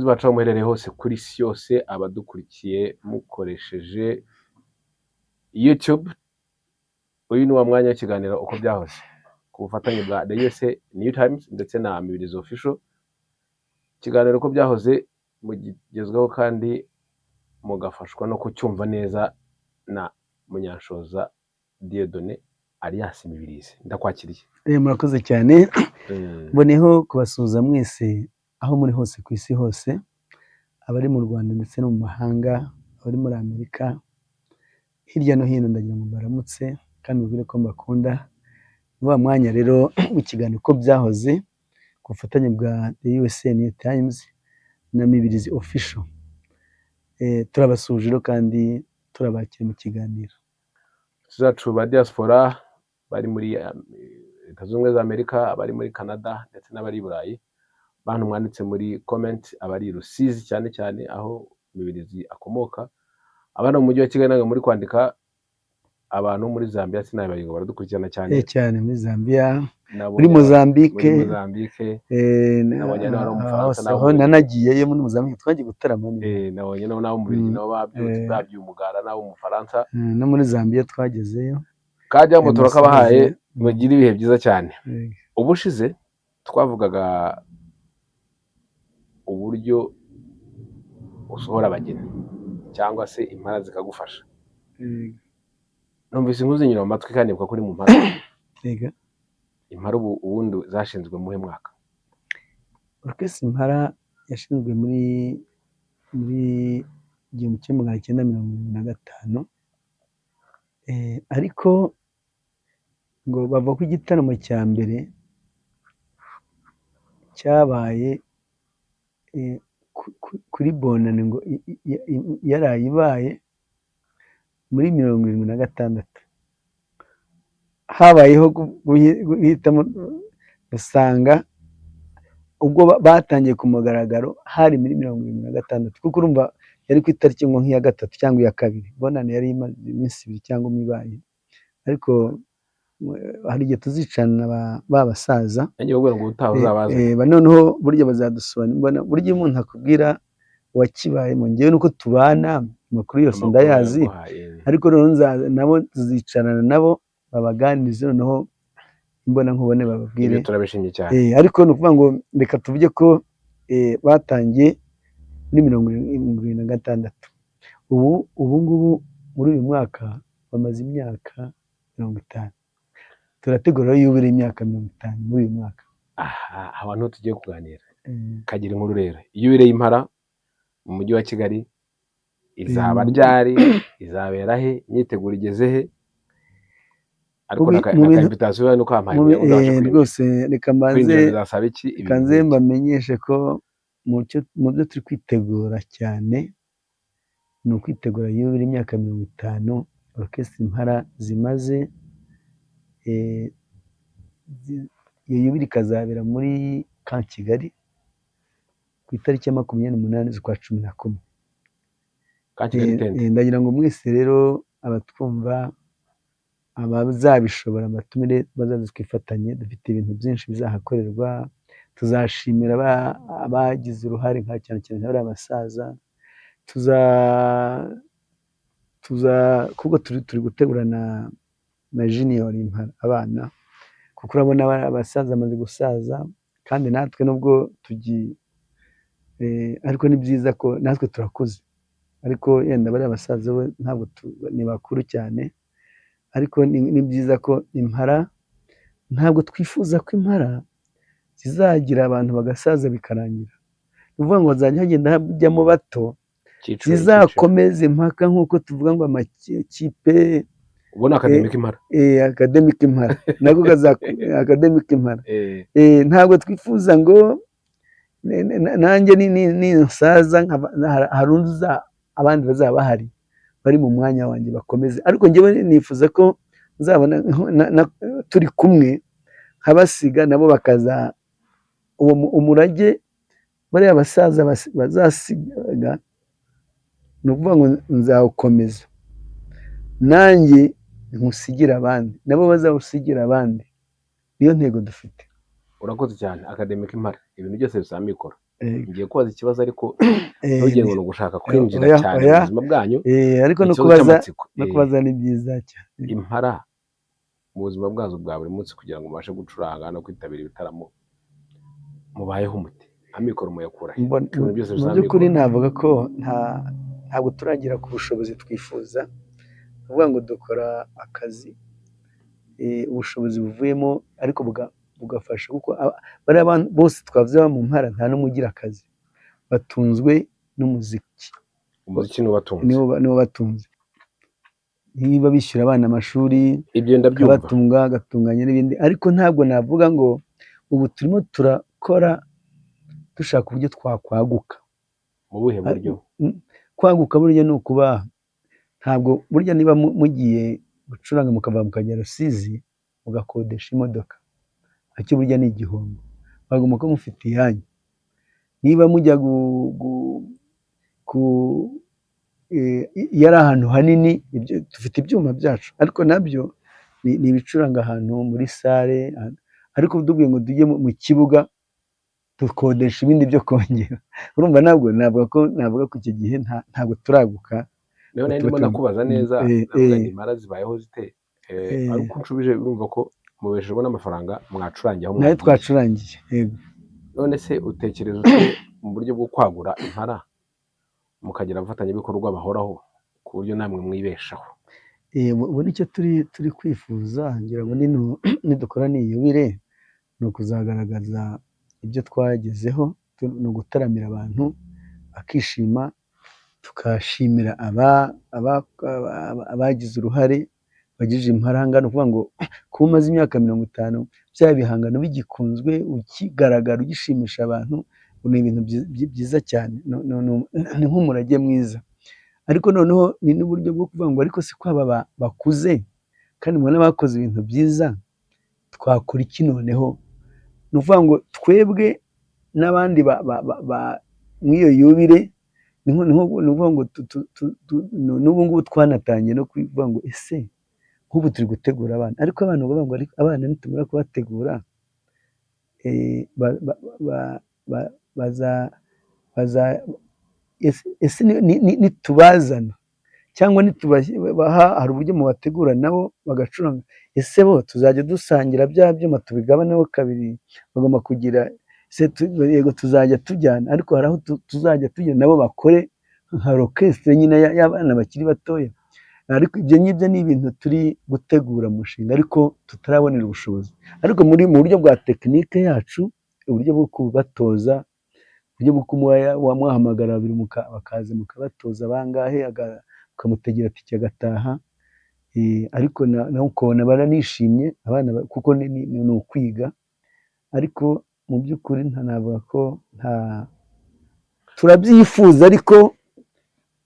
bacu muherereye hose kuri isi yose, abadukurikiye mukoresheje YouTube, uyu ni wa mwanya w'ikiganiro uko byahoze ku bufatanye bwa The USA New Times ndetse na Mibirizi Official. Ikiganiro uko byahoze mugezweho kandi mugafashwa no kucyumva neza na Munyanshoza Dieudonné alias Mibirizi. Ndakwakiriye. Murakoze cyane. Mboneho kubasuhuza mwese aho muri hose ku isi hose, abari mu Rwanda ndetse no mu mahanga, abari muri Amerika, hirya no hino ndagira ngo baramutse kandi mubwire ko mbakunda. Ni wa mwanya rero w'ikiganiro uko byahoze ku bufatanye bwa The USA New Times na Mibirizi Official. Turabasuhuje kandi turabakira mu kiganiro. Tuzacu ba diaspora bari muri Leta Zunze Ubumwe za Amerika, abari muri Canada ndetse n'abari i Burayi, bantu mwanditse muri comment, abari Rusizi cyane cyane aho Mibirizi akomoka, abana mu mujyi wa Kigali muri kwandika, abantu muri Zambia sinabibaye ngo baradukurikirana cyane cyane muri Zambia, muri Mozambique, nabonye n'abo mu Faransa aho nanagiyeyo muri Mozambique twagiye gutarama, nabonye n'abo mu Bubiligi nabo babyutse umugara, n'abo mu Faransa no muri Zambia twagezeyo. Kajya mu turakabahaye mugira ibihe byiza cyane. Ubushize twavugaga uburyo usohora abageni cyangwa se impara zikagufasha. Numvise inkuzi nyina mu matwi kandi ivuga kuri mu mpara. Impara ubundi zashinzwe muhe mwaka? Orchestre Impara yashinzwe muri 1975, ariko ngo bava ku gitaramo cya mbere cyabaye kuri Bonane, ngo yarayibaye muri 76. Habayeho guhitamo, usanga ubwo batangiye ku mugaragaro hari muri 76, kuko urumva yari ku itariki ngo nk'iya gatatu cyangwa iya kabiri. Bonane yari imaze iminsi 2 cyangwa 1 ibaye, ariko hari igihe tuzicana babasaza noneho burya bazadusobanurira. Burya umuntu akubwira wakibayemo, ngewe nuko tubana amakuru yose ndayazi, ariko noneho nabo tuzicarana nabo babaganirize, noneho imbona nkubone bababwire. Turabishimye cyane. Ariko ni ukuvuga ngo reka tuvuge ko batangiye muri 76. ubu ngubu muri uyu mwaka bamaze imyaka 50. Turategura yubile imyaka 50 muri uyu mwaka. Abantu tugiye kuganira kagira inkuru rero. Yubile y'impara mu mujyi wa Kigali izaba ryari, izabera he, imyiteguro igeze he? Ariko na invitation nuko ampaye rwose reka mbanze mbamenyeshe ko mu byo turi kwitegura cyane ni ukwitegura yubile imyaka 50 Orchestre Impara zimaze. Iyo yubile ikazabera muri Camp Kigali ku itariki ya 28 z'ukwa 11. Ndagira ngo mwese rero abatwumva, abazabishobora batumire bazaze twifatanye. Dufite ibintu byinshi bizahakorerwa, tuzashimira abagize uruhare nka cyane bari abasaza, kuko turi gutegurana na junior Impara abana, kuko urabona abasaza bamaze gusaza kandi natwe nubwo ariko ni byiza ko natwe turakuze, ariko yenda bari abasaza bo ntabwo ni bakuru cyane, ariko ni byiza ko Impara, ntabwo twifuza ko Impara zizagira abantu bagasaza bikarangira. Ni ukuvuga ngo bazajya hagenda hajyamo bato, zizakomeze mpaka nk'uko tuvuga ngo amakipe ubona Academic Impara. Academic Impara nako Academic Impara. Ntabwo twifuza ngo nanjye ninsaza hari abandi bazaba bahari bari mu mwanya wanjye bakomeze, ariko njyewe nifuza ko nzabona turi kumwe nkabasiga nabo bakaza uwo umurage bari abasaza bazasiga. Ni ukuvuga ngo nzawukomeza nanjye nkusigira abandi, nabo bazawusigira abandi. Niyo ntego dufite. Urakoze cyane. Academic Impara ibintu byose bisaba mikoro. ngiye kubaza ikibazo ariko ntugire ngo ni ugushaka kwinjira oya, cyane oya. mu buzima bwanyu. Ariko no Ikibazo kubaza cy'amatsiko. no kubaza ni byiza cyane. Impara mu buzima bwazo bwa buri munsi kugira ngo mubashe gucuranga no kwitabira ibitaramo mubayeho umuti, amikoro muyakura he? Ibintu byose Mu bisaba by'ukuri amikoro. navuga ko ntabwo turagira ku bushobozi twifuza, ni ukuvuga ngo dukora akazi ubushobozi buvuyemo ariko bugafasha, kuko bariya bantu bose twavuze mu mpara nta n'umwe ugira akazi, batunzwe n'umuziki. Umuziki niwo batunze, niba bishyura abana amashuri, ibyo ndabyumva, akabatunga, agatunganya n'ibindi, ariko ntabwo navuga ngo ubu turimo turakora dushaka uburyo twakwaguka. mu buhe buryo? Kwaguka burya ni ukuba, ntabwo burya niba mugiye gucuranga mukava mukajya Rusizi mugakodesha imodoka, nacyo burya ni igihombo, bagomba ko mufite iyanyu. Niba mujya iyo ari ahantu hanini, dufite ibyuma byacu ariko nabyo ni ibicuranga ahantu muri sale, ariko tubwiye ngo tujye mu kibuga dukodesha ibindi byo kongera, urumva ntabwo navuga ko icyo gihe ntabwo turaguka. Rero ndimo nakubaza neza, impara zibayeho zite? Ariko unshubije urumva ko mubeshejwe n'amafaranga mwacurangiye aho nayo twacurangiye. Yego. None se utekereza ute mu buryo bwo kwagura impara mukagira abafatanyabikorwa bahoraho ku buryo namwe mwibeshaho? Ubu nicyo turi kwifuza, ngira ngo nidukora niyubire ni ukuzagaragaza ibyo twagezeho, ni ugutaramira abantu bakishima, tukashimira abagize uruhare, bagize imparanga. Ni ukuvuga ngo kuba umaze imyaka 50 bya bihangano bigikunzwe, ukigaragara ugishimisha abantu, ni ibintu byiza cyane, ni nk'umurage mwiza. Ariko noneho ni n'uburyo bwo kuvuga ngo ariko si ko aba bakuze kandi mubona bakoze ibintu byiza, twakora iki noneho? Ni ukuvuga ngo twebwe n'abandi mw'iyo yubire, ni ukuvuga ngo n'ubu ngubu twanatangiye no kuvuga ngo ese nk'ubu turi gutegura abana, ariko abantu bavuga ngo abana nitumara kubategura ese nitubazana cyangwa nitubaha, hari uburyo mubategura nabo bagacuranga, ese bo tuzajya dusangira bya byuma tubigabaneho kabiri, bagomba kugira yego tuzajya tujyana, ariko hari aho tuzajya tujyana nabo bakore nka orchestre nyine y'abana bakiri batoya. Ariko ibyo ngibyo ni ibintu turi gutegura umushinga ariko tutarabonera ubushobozi, ariko mu buryo bwa tekinike yacu, uburyo bwo kubatoza, uburyo bwo mwahamagara babiri bakaza mukabatoza bangahe, ukamutegera tike agataha, ariko nawe ukabona baranishimye abana kuko ni ukwiga. Ariko mu by'ukuri navuga ko turabyifuza, ariko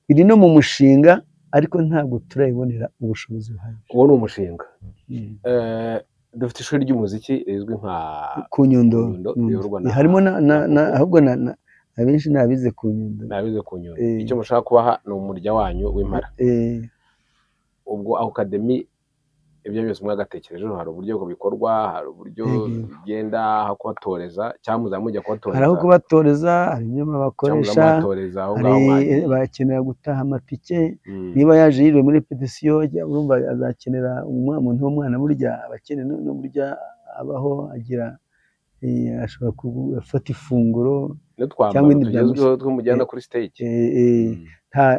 biri no mu mushinga, ariko ntabwo turayibonera ubushobozi buhagije. Uwo ni umushinga. Dufite ishuri ry'umuziki rizwi nka ku Nyundo, harimo ahubwo abenshi ni abize ku Nyundo. Icyo mushaka kubaha ni umurya wanyu w'impara. Ubwo akademi ibyo byose mwagatekerejeho, hari uburyo bikorwa, hari uburyo bigenda aho kubatoreza, cyangwa muzamujya kubatoreza? Hari aho kubatoreza, hari ibyuma bakoresha, bakenera gutaha amatike, niba yaje yiriwe muri repetition urumva azakenera umuntu w'umwana, burya abakeneye no burya abaho agira, ashobora gufata ifunguro cyangwa ibindi tugezweho twumujyana kuri stage.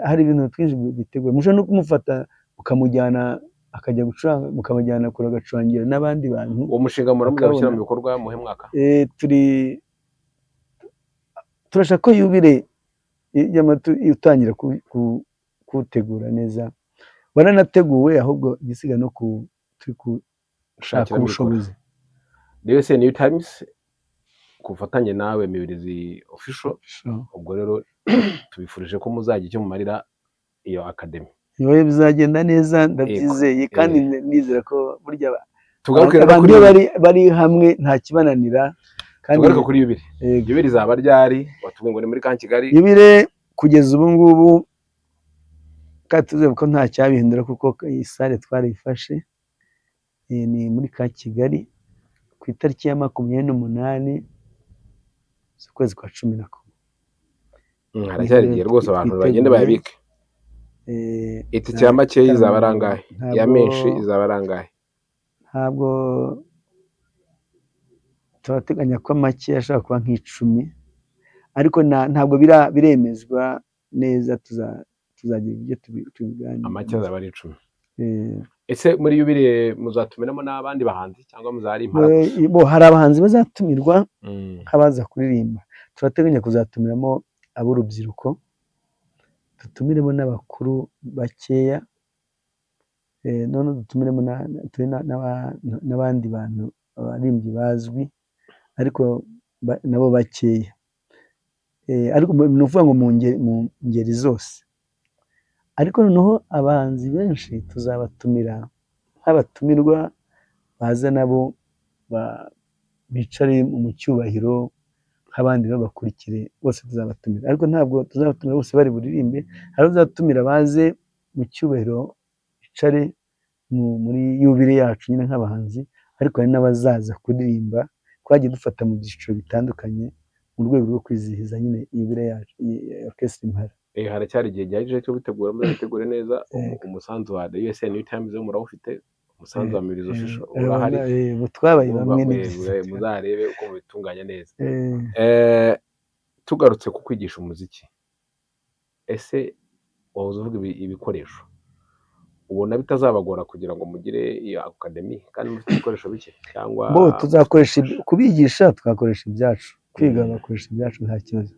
Hari ibintu twinshi biteguye, mushobora no kumufata ukamujyana akajya gucuranga, mukamujyana kure agacurangira n'abandi bantu. Uwo mushinga muramujya gushyira mu bikorwa muhe mwaka? Turashaka ko yubire utangira kuwutegura neza, waranateguwe, ahubwo igisiga no turi gushaka ubushobozi. Rero se New Times ku bufatanye nawe Mibirizi Official, ubwo rero tubifurije ko muzagira icyo mumarira iyo akademi. Yoye bizagenda neza ndabyizeye, kandi nizera ko burya abantu bari hamwe nta kibananira. Tugaruka kuri yubire. Yubire izaba ryari? Watubwiye ngo ni muri Kigali. Yubire kugeza ubu ngubu kandi tuzi ko nta cyabihindura kuko iyi sale twarayifashe, ni muri Kigali ku itariki ya 28 z'ukwezi kwa 11. haracyari igihe rwose abantu bagende bayabike. Itike ya makeya izaba ari angahe? Iya menshi izaba ari angahe? Ntabwo turateganya ko make ashobora kuba nk'icumi, ariko ntabwo biremezwa neza, tuzagira ibyo tubiganira. Amake azaba ari 10. Ese muri yubile muzatumiramo n'abandi bahanzi cyangwa muzari impara gusa? Hari abahanzi bazatumirwa nk'abaza kuririmba. Turateganya kuzatumiramo ab'urubyiruko, dutumiremo n'abakuru bakeya, none dutumiremo n'abandi bantu abaririmbyi bazwi ariko nabo bakeya, ariko ni ukuvuga ngo mu ngeri zose. Ariko noneho abahanzi benshi tuzabatumira nk'abatumirwa baza nabo bicare mu cyubahiro nk'abandi bakurikire, bose tuzabatumira, ariko ntabwo tuzabatumira bose bari buririmbe. hari uzatumira baze mu cyubahiro bicare muri yubile yacu nyine nk'abahanzi, ariko hari n'abazaza kuririmba. Twagiye dufata mu byiciro bitandukanye mu rwego rwo kwizihiza nyine yubile yacu ya Orchestre Impala. Haracyari igihe gihagije cyo gutegura, muzategure neza. Umusanzu wa The USA New Times wo murawufite, umusanzu wa Mirizo Shusho urahari, twabaye bamwe muzarebe uko mubitunganya neza. Tugarutse ku kwigisha umuziki, ese wahoze uvuga ibikoresho, ubona bitazabagora kugira ngo mugire iyo akademi kandi mufite ibikoresho bike? Cyangwa tuzakoresha kubigisha, twakoresha ibyacu, kwiga bakoresha ibyacu nta kibazo,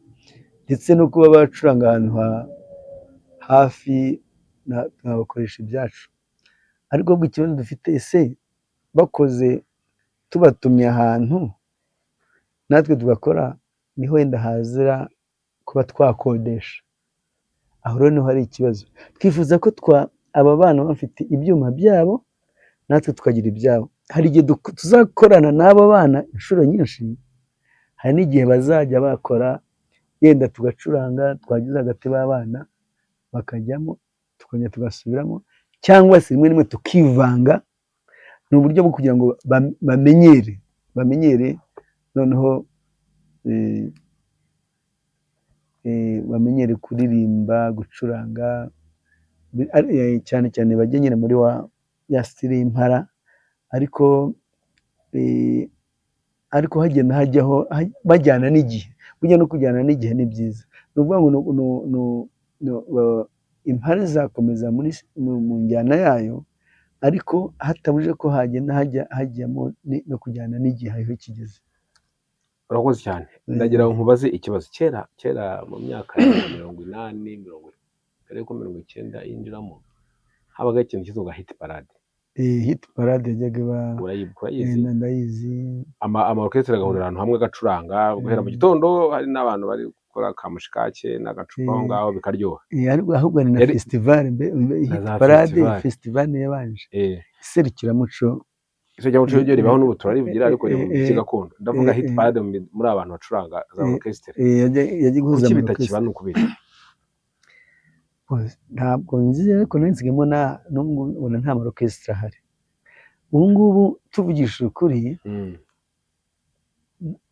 ndetse no kuba bacuranga ahantu hafi bakoresha ibyacu. Ariko ubwo ikibazo dufite, ese bakoze tubatumye ahantu natwe tugakora, niho wenda hazira kuba twakodesha. Aho rero niho hari ikibazo. Twifuza ko aba bana bafite ibyuma byabo, natwe tukagira ibyabo. Hari igihe tuzakorana n'abo bana inshuro nyinshi, hari n'igihe bazajya bakora yenda tugacuranga, twagize hagati b'abana bakajyamo, tukongera tugasubiramo, cyangwa se rimwe rimwe tukivanga. Ni uburyo bwo kugira ngo bamenyere noneho bamenyere kuririmba, gucuranga, cyane cyane bajye nyine muri ya style y'impara. Ariko hagenda hajyaho bajyana n'igihe. Burya no kujyana n'igihe ni byiza. Ni ukuvuga ngo impara izakomeza mu njyana yayo, ariko hatabuje ko hagenda hajyamo no kujyana n'igihe aho kigeze. Urakoze cyane. Ndagira ngo nkubaze ikibazo. Kera mu myaka ya 80 yinjiramo, habaga ikintu cyitwa hit parade. Hit parade yajyaga ndayizi. Orchestre agahurira ahantu hamwe agacuranga guhera mu gitondo, hari n'abantu bari gukora kamushikake n'agacupa aho ngaho bikaryoha. Ahubwo ni na festival, hit parade festival yabanje. Serukiramuco ryo ribaho n'ubu turarivugira, ariko ni gakondo. Ndavuga hit parade muri abantu bacuranga za orchestre. Yajya guhuza mu orchestre no kubira. Ntabwo nzi, ariko nanzigemo ubona nta orchestre ahari ubu ngubu. Tuvugishije ukuri,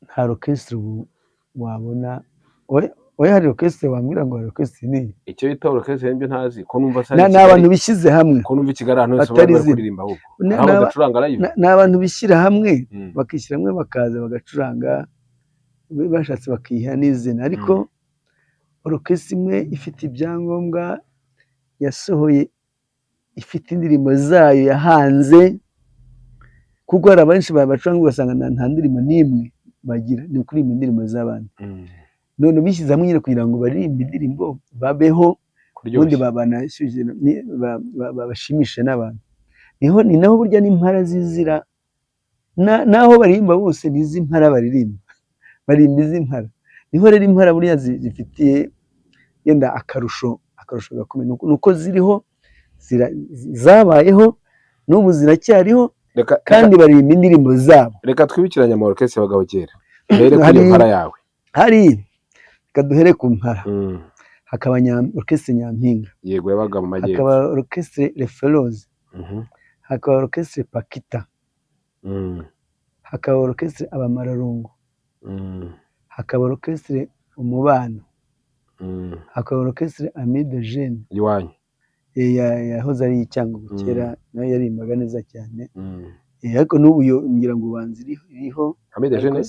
nta orchestre wabona. Oya, hari orchestre wambwira ngo orchestre ni icyo bita orchestre nibyo ntazi ko numva ni abantu bishyize hamwe, ko numva Kigali ahantu hose bari kuririmba. Ahubwo aho bacuranga live ni abantu bishyira hamwe, bakishyira hamwe bakaza bagacuranga, bashatse bakiha n'izina. Ariko orchestre imwe ifite ibyangombwa, yasohoye, ifite indirimbo zayo yahanze, kuko hari abenshi bacuranga ugasanga nta ndirimbo n'imwe bagira, ni kuririmba indirimbo z'abandi. None bishyize hamwe nyine kugira ngo baririmbe indirimbo babeho, ubundi babashimishe n'abantu. Ni naho burya n'impara zizira, naho baririmba bose n'izi mpara barimba iz'impara. Niho rero impara burya zifitiye yenda akarusho gakomeye, nuko ziriho, zabayeho, n'ubu ziracyariho, kandi baririmba indirimbo zabo. Reka twibukiranye ama orchestre bagaho kera. Duhere kuri impara yawe. Hari reka duhere ku mpara. Hakaba orchestre Nyampinga, yego yabaga mu majyepfo. hakaba orchestre Referose, hakaba orchestre Pakita, hakaba orchestre Abamararungu, hakaba orchestre Umubano, hakaba orchestre Ami de Jeune iwanyu. yahoze ari Cyangugu kera, nayo yarimbaga neza cyane. Ariko n'ubu ngira ngo ubanza iriho Ami de Jeune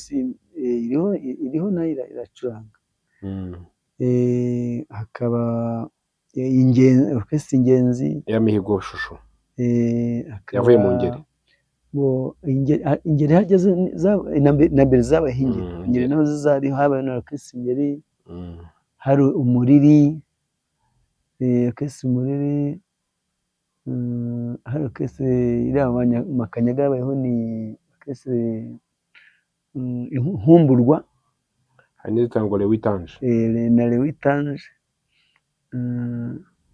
iriho nayo iracuranga. Hakaba orchestre Ingenzi ya Mihigo Shusho yavuye mu Ngeri. Ingeri hageze na mbere zabaye Ingeri naho zariho, habaye na orchestre Ingeri, hari umuriri, orchestre umuriri, hari orchestre iriya Makanyaga yabayeho, ni orchestre Nkumburwa, hari n'izitangwa Lewitange na Lewitange,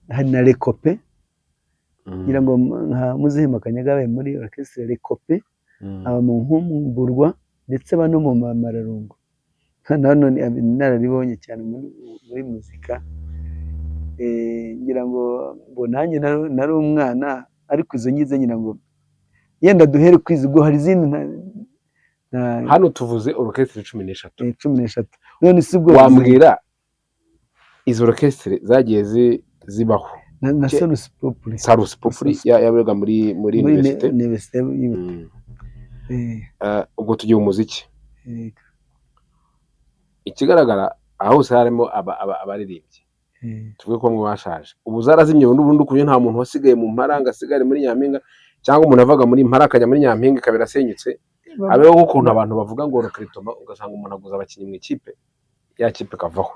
hari na Lekope ngira ngo nka Muzehe Makanyaga yabaye muri orchestre Lekope, aba mu Nkumburwa ndetse aba no mu Mararungu. Hano nararibonye cyane muri muzika. Ngira ngo nanjye nari umwana, ariko izo ngize ngira ngo yenda duhere kwiza, ubwo hari izindi hano tuvuze orchestre 13. 13. None si ubwo wambwira izo orchestre zagiye zibaho na Salus Populi. Salus Populi yabaga muri université. Ubwo tugiye umuziki, ikigaragara aho hose harimo abaririmbyi, tuvuge ko mwashaje, ubu zarazimye n'ubundi kunye nta muntu wasigaye mu Mparanga asigare muri Nyampinga, cyangwa umuntu avaga muri Mpara akajya muri Nyampinga ikabira senyutse. Abeho nk'ukuntu abantu bavuga ngo recruitment, ugasanga umuntu aguza abakinnyi mu ikipe, ya kipe kavaho.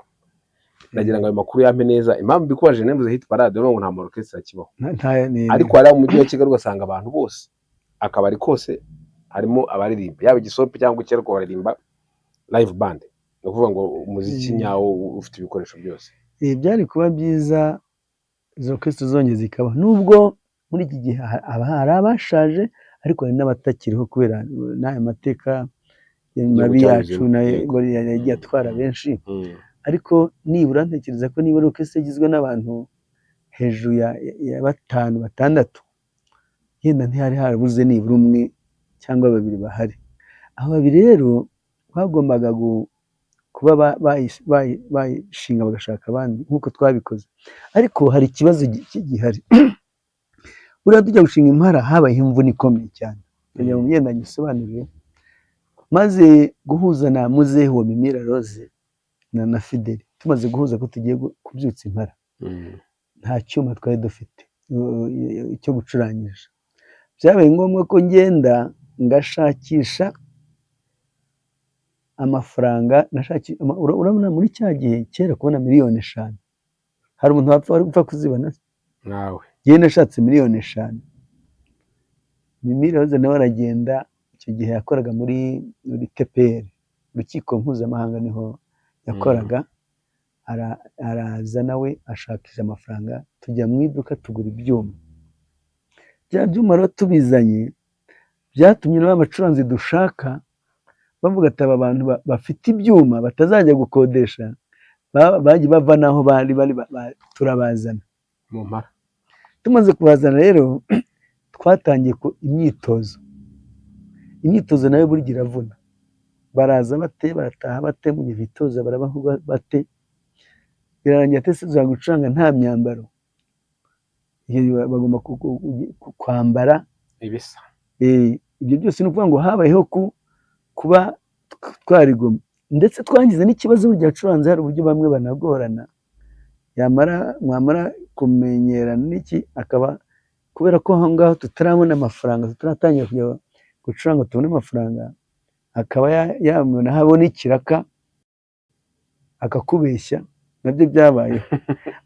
Nagira ngo ayo makuru yampe neza, impamvu bikubaje nembuze hit parade ngo nta orchestre akibaho, ariko hari mu mujyi wa Kigali ugasanga abantu bose akabari kose harimo abaririmba, yaba igisope cyangwa ikero ko baririmba live band, no kuvuga ngo umuziki nyawo ufite ibikoresho byose. Byari kuba byiza izo orchestre zongeye zikaba, nubwo muri iki gihe hari abashaje, ariko hari n'abatakiriho kubera n'aya mateka mabi yacu yagiye atwara benshi. Ariko nibura ntekereza ko nibura orchestre igizwe n'abantu hejuru ya 5, 6, yenda ntihari harabuze nibura umwe cyangwa 2 bahari. Aho 2 rero bagombaga kuba bayishinga bagashaka abandi nk'uko twabikoze. Ariko hari ikibazo gihari. Buriya tujya gushinga Impara habaye imvune ikomeye cyane, kugira ngo yenda nyisobanurire, maze guhuza na Muzehe wa Mimira Rose na Fideli, tumaze guhuza ko tugiye kubyutsa Impara, nta cyuma twari dufite cyo gucurangisha. Byabaye ngombwa ko ngenda ngashakisha amafaranga, urabona muri cya gihe kera kubona miliyoni 5 hari umuntu wapfa kuzibona nawe. Yewe nashatse miliyoni 5. Mimira Rose nawe aragenda, icyo gihe yakoraga muri TPR, urukiko mpuzamahanga niho yakoraga. Araza nawe ashakisha amafaranga, tujya mu iduka tugura ibyuma. Bya byuma rero tubizanye byatumye n'abacuranzi dushaka bavuga ati aba bantu bafite ibyuma batazajya gukodesha, bagiye bava naho bari turabazana mu Mpara. Tumaze kubazana rero twatangiye imyitozo nayo buri gihe iravuna. Baraza bate, barataha bate, mu gihe bitoza barabaho bate, birarangira tese tuzagucuranga nta myambaro, bagomba kwambara ibisa. Ibyo byose ni ukuvuga ngo habayeho kuba twarigomwe, ndetse twangize n'ikibazo burya acuranze hari uburyo bamwe banagorana, mwamara kumenyerana n'iki, akaba kubera ko aho ngaho tutarabona amafaranga, tutaratangira kujya gucuranga tubone amafaranga, akaba yamubona habona ikiraka akakubeshya. Nabyo byabayeho.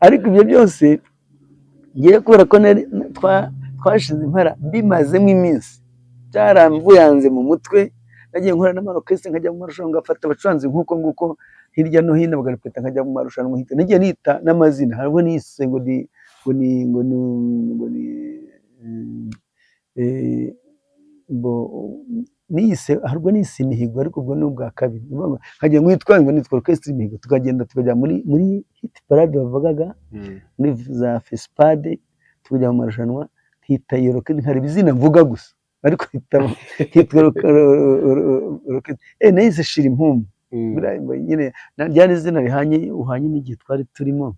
Ariko ibyo byose ngiye kubera ko twashize Impara bimazemo iminsi, byaramvuyanze mu mutwe. Nagiye nkora n'amarokesi, nkajya mu marushanwa ngafata abacuranzi nk'uko nguko hirya no hino bagarepeta, nkajya mu marushanwa nkita, nagiye nita n'amazina, harimo nise ngo nise harwo nise Imihigo, ariko ubwo ni ubwa kabiri. Nkajya mwitwa ngo nitwa orchestre Imihigo, tukagenda tukajya muri hit parade bavugaga, muri za Fespade, tukajya mu marushanwa, nkita iyo orchestre, hari bizina mvuga gusa, ariko hitwa orchestre nahise Shira Impumbu. nyine ryari izina uhanye n'igihe twari turimo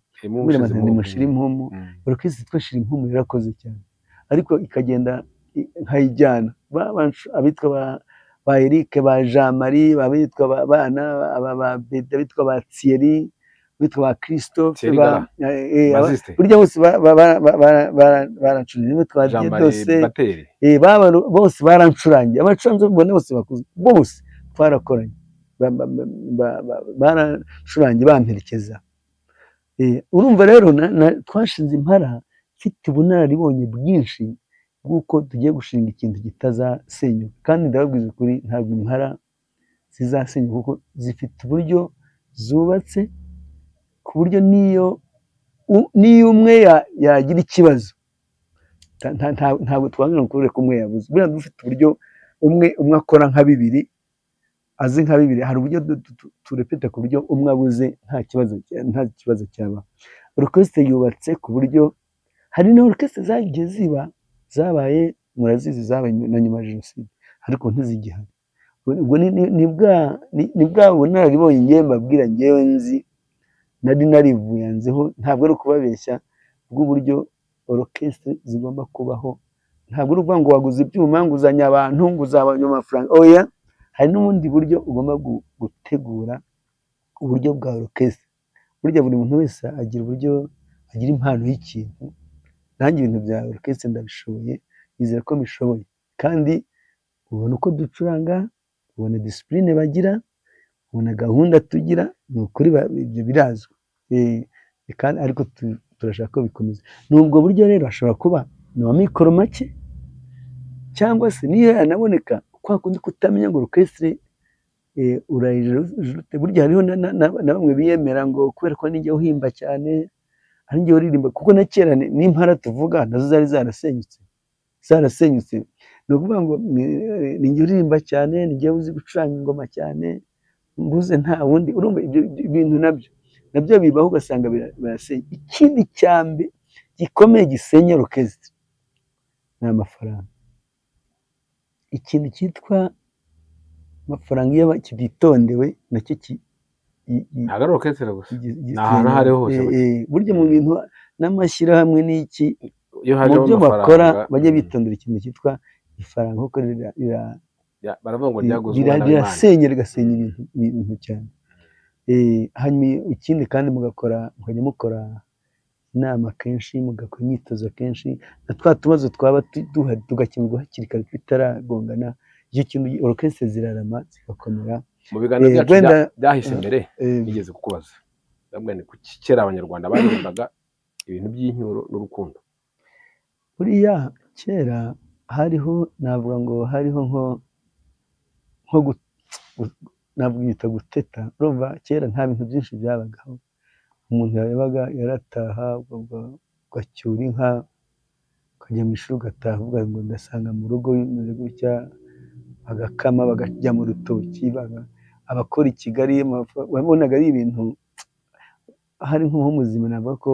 mushira impumu orchestre yitwa shira impumu yarakoze cyane ariko ikagenda nkayijyana abitwa ba Eric ba Jean Marie abitwa abana abitwa ba Thierry abitwa ba Christophe burya bose barancuranye abitwa Diedose bose barancurangiye abacuranzi mbone bose bakuze bose twarakoranye baracurangiye bamperekeza urumva rero twashinze impara mfite ubunararibonye bwinshi bw'uko tugiye gushinga ikintu kitazasenyuka kandi ndababwiza ukuri ntabwo impara zizasenyuka kuko zifite uburyo zubatse ku buryo n'iyo umwe yagira ikibazo ntabwo twangana ukubera ko umwe yabuze buriya dufite uburyo umwe akora nka bibiri azi nka bibiri hari uburyo turepeta ku buryo umwe abuze nta kibazo cyaba orchestre yubatse ku buryo hari na orchestre zagiye zabaye murazizi zabaye na nyuma ya jenoside ariko ntizigihari ubwo ni bwa bunararibonye ngewe mbabwira ngewe nzi nari narivuye nziho ntabwo ari ukubabeshya bw'uburyo orchestre zigomba kubaho ntabwo ari ukuvuga ngo waguze ibyuma ngo uzanye abantu ngo uzabanye amafaranga oya hari n'ubundi buryo ugomba gutegura uburyo bwa orchestre burya buri muntu wese agira uburyo agira impano y'ikintu nanjye ibintu bya orchestre ndabishoboye nizera ko bishoboye kandi ubona uko ducuranga ubona discipline bagira ubona gahunda tugira ni ukuri ibyo birazwi kandi ariko turashaka ko bikomeza n'ubwo buryo rero ashobora kuba ni wa mikoro make cyangwa se niyo yanaboneka kwa kundi kutamenya ngo orchestre urayijute burya hariho na bamwe biyemera ngo kubera ko ninjye uhimba cyane ari njye uririmba kuko na kera n'impara tuvuga nazo zari zarasenyutse ni ukuvuga ngo ninjye uririmba cyane ninjye uzi gucuranga ingoma cyane mbuze nta wundi urumva ibyo bintu nabyo bibaho ugasanga birasenya ikindi cyambe gikomeye gisenya orchestre ni amafaranga ikintu cyitwa amafaranga iyo kibitondewe nacyo ntabwo ari orchestre gusa ni ahantu aho ariho hose burya mu bintu n'amashyirahamwe n'iki mu byo bakora bajya bitondera ikintu cyitwa ifaranga kuko baravuga ngo ryaguzwe rirasenya rigasenya ibintu cyane hanyuma ikindi kandi mukajya mukora inama kenshi mugakora imyitozo kenshi na twa tubazo twaba duhari tugakemurwa hakiri kare tutaragongana icyo kintu orchestre zirarama zigakomera mu biganiro byacu byahise mbere nigeze kukubaza ndabwene ku kera abanyarwanda baririmbaga ibintu by'inyuro n'urukundo buriya kera hariho navuga ngo hariho nko nabyita guteta urumva kera nta bintu byinshi byabagaho umuntu yabaga yarataha ugacyura inka ukajya mu ishuri ugataha uvuga ngo ndasanga mu rugo bimeze gutya bagakama bakajya mu rutoki abakora i Kigali wabonaga ari ibintu hari nk'umuzima navuga ko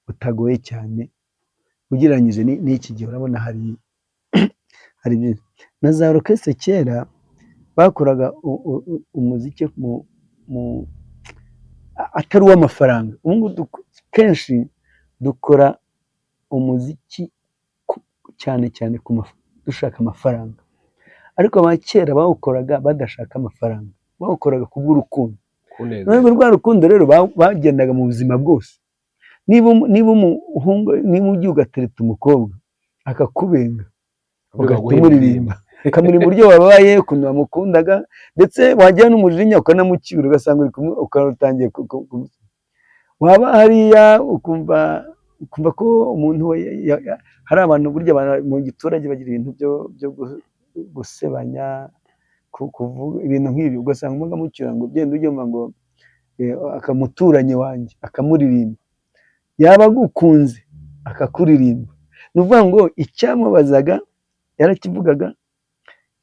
utagoye cyane ugereranyije n'iki gihe urabona hari byinshi na za orchestre kera bakoraga umuziki atari uw'amafaranga ubu kenshi dukora umuziki cyane cyane dushaka amafaranga ariko abakera bawukoraga badashaka amafaranga bawukoraga kubw'urukundo nubwo rwa rukundo rero bagendaga mu buzima bwose niba ugiye ugatereta umukobwa akakubenga ugahita umuririmba ukamuririmba uburyo wabaye ukuntu wamukundaga ndetse wagira n'umujinya ukanamucyura ugasanga ukarutangiye waba hariya ukumva ko umuntu hari abantu burya mu giturage bagira ibintu byo gusebanya kuvuga ibintu nk'ibi ugasanga umucyura ngo ugenda ujyuma ngo akamuturanye wanjye akamuririmba yaba agukunze akakuririmba ni ukuvuga ngo icyamubazaga yarakivugaga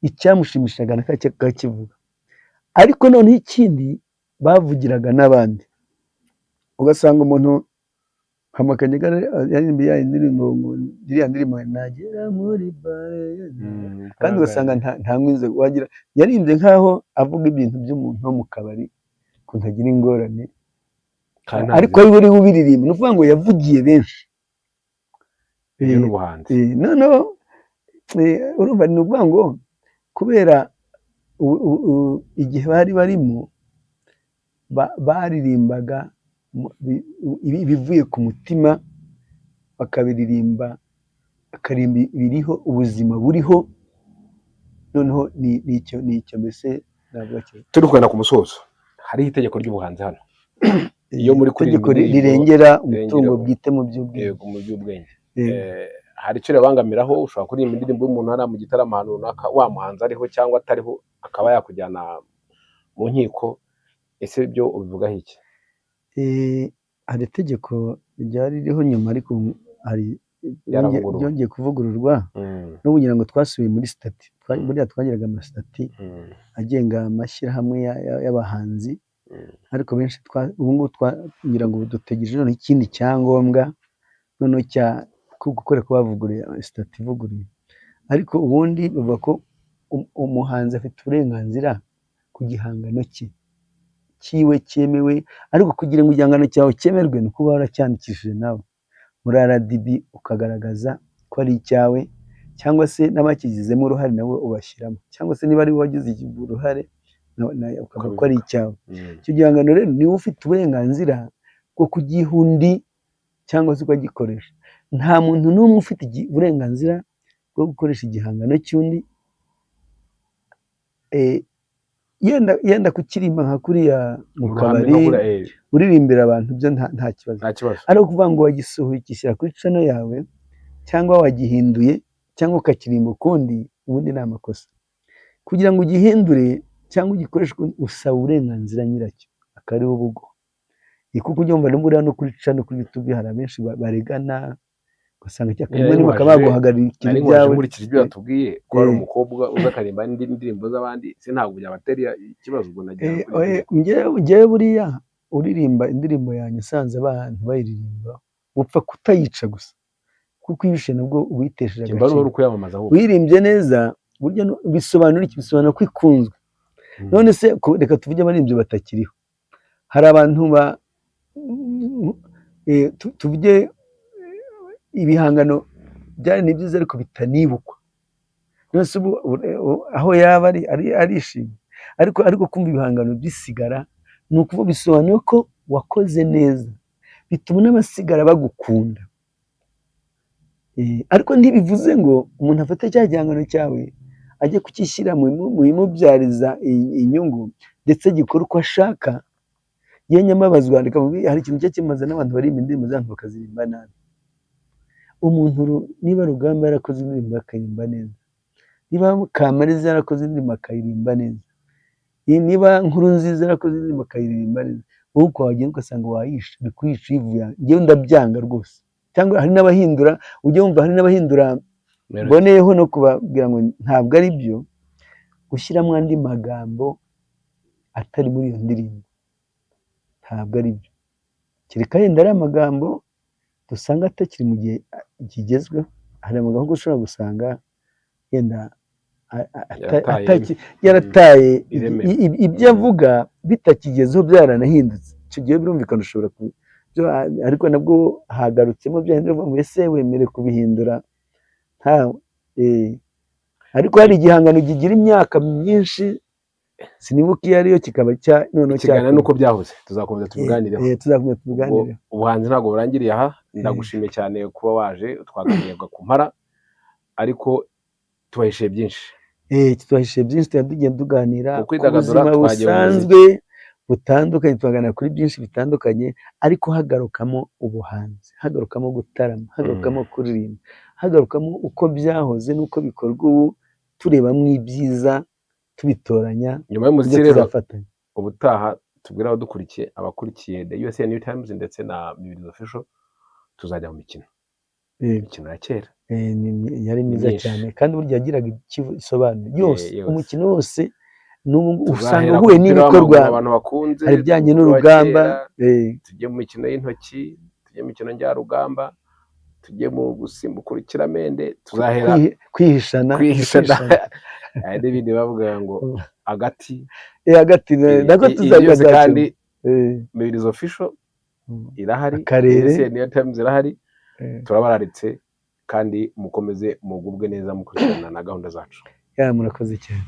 icyamushimishaga akakivuga ariko noneho ikindi bavugiraga n'abandi ugasanga umuntu Kamakanyega yaririmbiye ya indirimbo iriya ndirimbo nagera muri bare kandi ugasanga nta mwiza wagira yaririmbye nkaho avuga ibintu by'umuntu wo mu kabari ko ntagira ingorane ariko ari we ubiririmba ni ukuvuga ngo yavugiye benshi n'ubuhanzi noneho urumva ni ukuvuga ngo kubera igihe bari barimo baririmbaga ibivuye ku mutima bakabiririmba akarimba biriho ubuzima buriho noneho ni icyo mbese turi kugana ku musozo hariho itegeko ry'ubuhanzi hano iyo muri itegeko rirengera umutungo bwite mu by'ubwenge hari icyo ribangamiraho ushobora kuririmba indirimbo y'umuntu hariya mu gitaramo ahantu runaka wa muhanzi ariho cyangwa atariho akaba yakujyana mu nkiko ese byo ubivugaho iki hari itegeko ryari ririho nyuma ariko hari ryongeye kuvugururwa n'ubu ngira ngo twasubiye muri sitati buriya twagiraga amasitati agenga amashyirahamwe y'abahanzi ariko benshi ubu ngubu ngira ngo dutegereje noneho ikindi cyangombwa noneho kubera ko bavuguruye sitati ivuguruye ariko ubundi bavuga ko umuhanzi afite uburenganzira ku gihangano cye kiwe cyemewe ariko kugira ngo igihangano cyawe cyemerwe ni ukuba waracyandikishije nawe muri RDB ukagaragaza ko ari icyawe cyangwa se n'abakigizemo uruhare nawe ubashyiramo cyangwa se niba ari wowe wagize uruhare ukavuga ko ari icyawe icyo gihangano rero niwe ufite uburenganzira bwo kugiha undi cyangwa se ukagikoresha nta muntu n'umwe ufite uburenganzira bwo gukoresha igihangano cy'undi yenda kukirimba nka kuriya mu kabari uririmbira abantu byo nta kibazo ari ukuvuga ngo wagisohoye ukishyira kuri channel yawe cyangwa wagihinduye cyangwa ukakirimba ukundi ubundi ni amakosa kugira ngo ugihindure cyangwa ugikoreshe usaba uburenganzira nyiracyo akari ubugo kuko ujya wumva no kuri channel kuri YouTube hari abenshi baregana ugasanga cyakimwe ni bakabaguhagarikira ibyawe nkurikije ibyo yatubwiye ko ari umukobwa uzakarimba indirimbo z'abandi se ntabwo byabatera ikibazo ubwo nagira ngewe buriya uririmba indirimbo yanyu usanze abantu bayiririmba upfa kutayica gusa kuko iyo ushe nabwo ubitesheje agaciro uyirimbye neza burya bisobanura iki bisobanura ko ikunzwe none se reka tuvuge abaririmbyi batakiriho hari abantu tuvuge ibihangano byari ni byiza ariko bitanibukwa nose ubu aho yaba arishimye ariko kumva ibihangano bisigara ni ukuvuga bisobanuye ko wakoze neza bituma n'abasigara bagukunda ariko ntibivuze ngo umuntu afate cya gihangano cyawe ajye kukishyira mu bimubyariza inyungu ndetse gikora uko ashaka yenyamabazwa hari ikintu cyo kimaze n'abantu barimba indirimbo z'abantu bakaziririmba nabi umuntu niba Rugamba yarakoze indirimbo akayirimba neza niba Kamariza yarakoze indirimbo akayirimba neza niba Nkurunziza yarakoze indirimbo akayiririmba neza wowe uko wagenda ugasanga wayishe bikwica ivuye ngewe ndabyanga rwose cyangwa hari n'abahindura ujye wumva hari n'abahindura mboneyeho no kubabwira ngo ntabwo ari byo gushyiramo andi magambo atari muri iyo ndirimbo ntabwo ari byo kereka yenda ari amagambo dusanga atakiri mu gihe kigezweho hari amagambo ushobora gusanga yenda yarataye ibyo avuga bitakigezeho byaranahindutse icyo gihe birumvikana ushobora ariko nabwo hagarutsemo byahindura ngo ese wemere kubihindura ariko hari igihangano kigira imyaka myinshi sinibuka iyo ariyo kikaba noneho kiganira nuko byahoze tuzakomeza tubiganireho ubuhanzi ntabwo burangiriye aha ndagushimiye cyane kuba waje twaganirwa ku mpara ariko tubahishiye byinshi tubahishiye byinshi tugenda tuganira ku buzima busanzwe butandukanye tuganira kuri byinshi bitandukanye ariko hagarukamo ubuhanzi hagarukamo gutarama hagarukamo kuririmba hagarukamo uko byahoze n'uko bikorwa ubu turebamo ibyiza tubitoranya nyuma y'umuziki rero ubutaha tubwira abadukurikiye abakurikiye The USA New Times ndetse na Mibirizi Official tuzajya mu mikino ya kera yari myiza cyane kandi burya yagiraga igisobanuro yose umukino wose usanga uhuye n'ibikorwa abantu bakunze hari ibijyanye n'urugamba tujye mu mikino y'intoki tujye mu mikino njyarugamba, tujye mu gusimbuka urukiramende, tuzahera kwihishana hari n'ibindi bavuga ngo agati hagati nako tuzajya kandi Mibirizi official irahari, akarere New Times irahari, turabararitse kandi mukomeze mugubwe neza mukurikirana na gahunda zacu. Murakoze cyane.